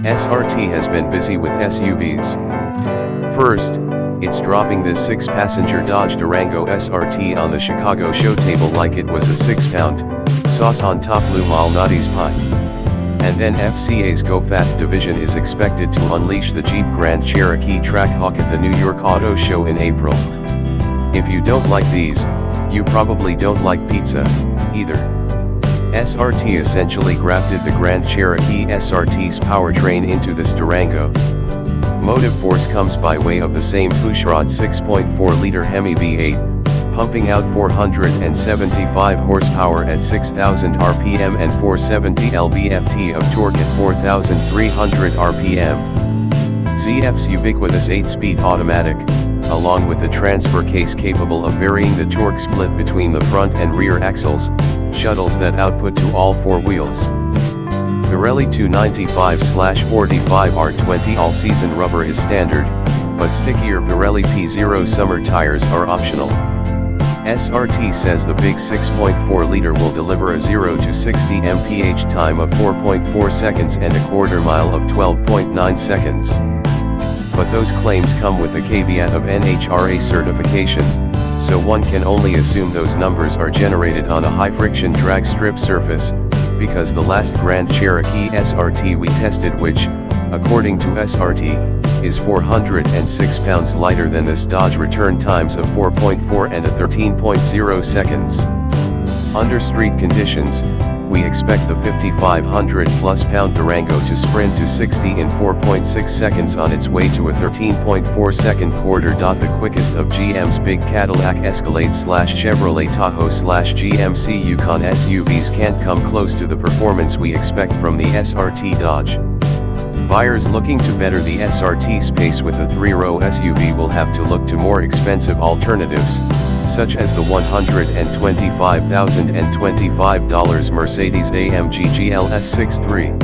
SRT has been busy with SUVs. First, it's dropping this 6-passenger Dodge Durango SRT on the Chicago show table like it was a 6-pound, sauce-on-top Lou Malnati's pie. And then FCA's Go Fast division is expected to unleash the Jeep Grand Cherokee Trackhawk at the New York Auto Show in April. If you don't like these, you probably don't like pizza, either. SRT essentially grafted the Grand Cherokee SRT's powertrain into this Durango. Motive force comes by way of the same pushrod 6.4-liter Hemi V8, pumping out 475 horsepower at 6,000 RPM and 470 lb-ft of torque at 4,300 RPM. ZF's ubiquitous 8-speed automatic, along with a transfer case capable of varying the torque split between the front and rear axles, shuttles that output to all four wheels. Pirelli 295/45 R20 all-season rubber is standard, but stickier Pirelli P0 summer tires are optional. SRT says the big 6.4-liter will deliver a 0 to 60 mph time of 4.4 seconds and a quarter mile of 12.9 seconds. But those claims come with the caveat of NHRA certification, so one can only assume those numbers are generated on a high-friction drag strip surface, because the last Grand Cherokee SRT we tested, which, according to SRT, is 406 pounds lighter than this Dodge, return times of 4.4 and a 13.0 seconds. Under street conditions, we expect the 5,500 plus pound Durango to sprint to 60 in 4.6 seconds on its way to a 13.4 second quarter. The quickest of GM's big Cadillac Escalade/Chevrolet Tahoe/GMC Yukon SUVs can't come close to the performance we expect from the SRT Dodge. Buyers looking to better the SRT's pace with a 3-row SUV will have to look to more expensive alternatives, such as the $125,025 Mercedes-AMG GLS 6.3.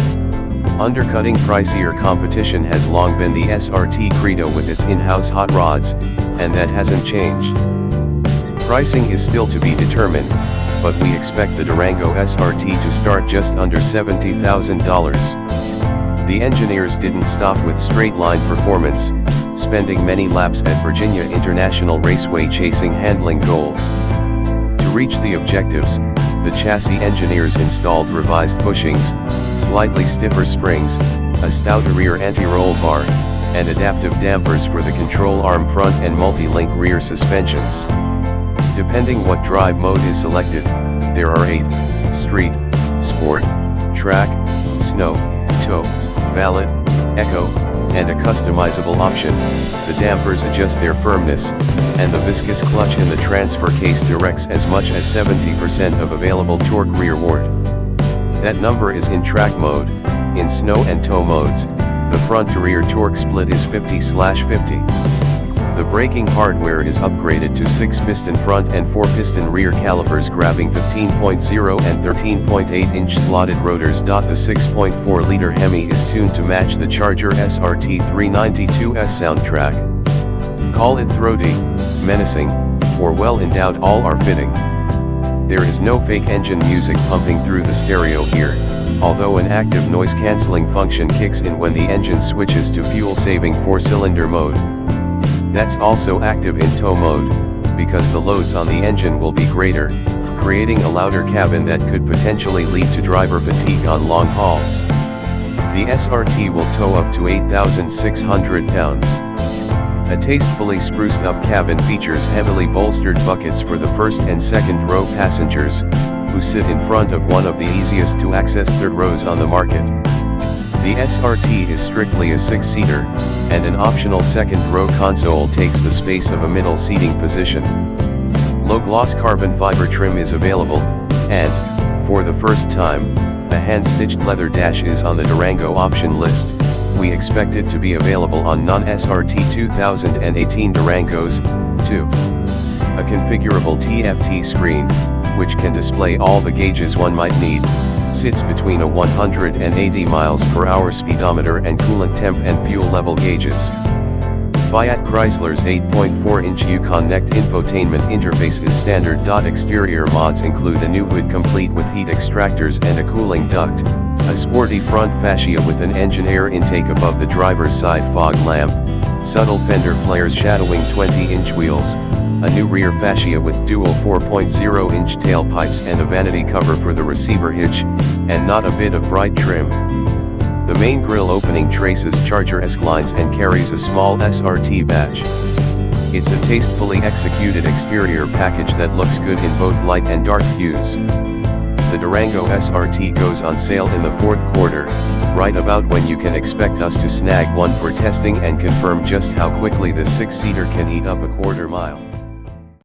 Undercutting pricier competition has long been the SRT credo with its in-house hot rods, and that hasn't changed. Pricing is still to be determined, but we expect the Durango SRT to start just under $70,000. The engineers didn't stop with straight-line performance, spending many laps at Virginia International Raceway chasing handling goals. To reach the objectives, the chassis engineers installed revised bushings, slightly stiffer springs, a stouter rear anti-roll bar, and adaptive dampers for the control arm front and multi-link rear suspensions. Depending what drive mode is selected, there are 8: Street, Sport, Track, Snow, Tow, Valid, Eco, and a customizable option. The dampers adjust their firmness, and the viscous clutch in the transfer case directs as much as 70% of available torque rearward. That number is in track mode. In snow and tow modes, the front to rear torque split is 50/50. The braking hardware is upgraded to 6-piston front and 4-piston rear calipers grabbing 15.0 and 13.8-inch slotted rotors. The 6.4-liter Hemi is tuned to match the Charger SRT 392's soundtrack. Call it throaty, menacing, or well endowed, all are fitting. There is no fake engine music pumping through the stereo here, although an active noise-canceling function kicks in when the engine switches to fuel-saving 4-cylinder mode. That's also active in tow mode, because the loads on the engine will be greater, creating a louder cabin that could potentially lead to driver fatigue on long hauls. The SRT will tow up to 8,600 pounds. A tastefully spruced up cabin features heavily bolstered buckets for the first and second row passengers, who sit in front of one of the easiest to access third rows on the market. The SRT is strictly a 6-seater, and an optional second-row console takes the space of a middle seating position. Low-gloss carbon fiber trim is available, and, for the first time, a hand-stitched leather dash is on the Durango option list. We expect it to be available on non-SRT 2018 Durangos, too. A configurable TFT screen, which can display all the gauges one might need, sits between a 180 mph speedometer and coolant temp and fuel level gauges. Fiat Chrysler's 8.4-inch Uconnect infotainment interface is standard. Exterior mods include a new hood complete with heat extractors and a cooling duct, A sporty front fascia with an engine air intake above the driver's side fog lamp, subtle fender flares shadowing 20-inch wheels, a new rear fascia with dual 4.0-inch tailpipes and a vanity cover for the receiver hitch, and not a bit of bright trim. The main grille opening traces Charger-esque lines and carries a small SRT badge. It's a tastefully executed exterior package that looks good in both light and dark hues. The Durango SRT goes on sale in the fourth quarter, right about when you can expect us to snag one for testing and confirm just how quickly the 6-seater can eat up a quarter mile.